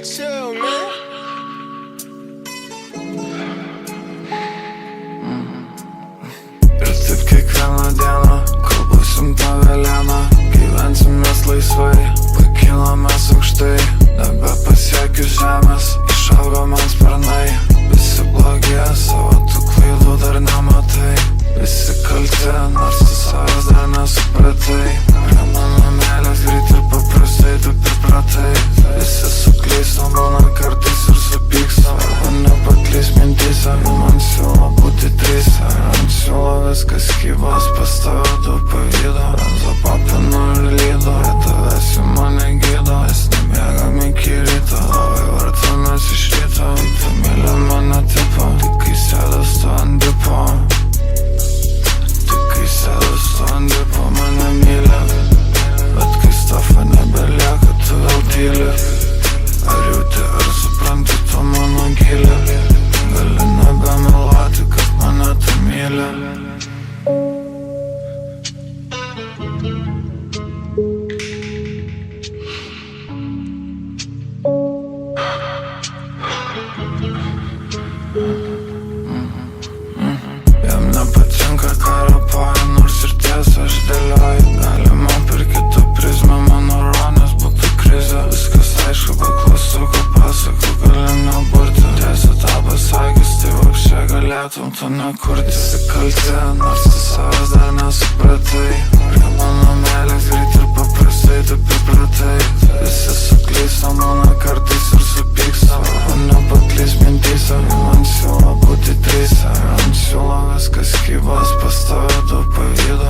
chill, man. Ir taip kiekvieną dieną, kol būsim ta velena, gyvensim mes laisvai, pakilomės aukštai, nebepasiekiu žemės, išaugo man sparnai. Visi blogė, savo tų klaidų dar nematai, visi kalti, nors tu savęs dar nesupratai. Prie mano meilės greit ir paprastai, tu pripratai. Visi suklystam, būna kartais ir supykstam, arba nepaklys mintyse. Man siūlo būti tryse, man siūlo viskas kybos, pas tave daug pavydo. Ranzo papinu ir lydo, prie tavęs į mane gydo. Mes nemiegam iki ryto, labai vartamės iš ryto. Tu myli mane tipo, tik kai sėdas tu ant dipo. Tik kai sėdas tu ant dipo, mane myli. Bet kai stafo nebelieka, tu vėl tyli. Ar jauti, ar supranti tu mano gilį? Gali nebemeluoti, kad mane tu myli. Jam nepatinka karapoja, nors ir tiesą aš dėlioju. Galima per kitą prizmę, mano ruonis būtų krizė. Viskas aišku, paklausuku pasakų gali neburti. Tiesa tą pasakys, tai vapšė galėtum tu nekurti. Visi kalti, nors tu savęs dar nesupratai. Prie mano meilės greit ir paprastai tu pripratai. Visi suklystam, būna kartais ir supykstam, arba nepaklys mintyse. Man siūlo būti tryse, man siūlo viskas kybos, pas tave daug pavydo.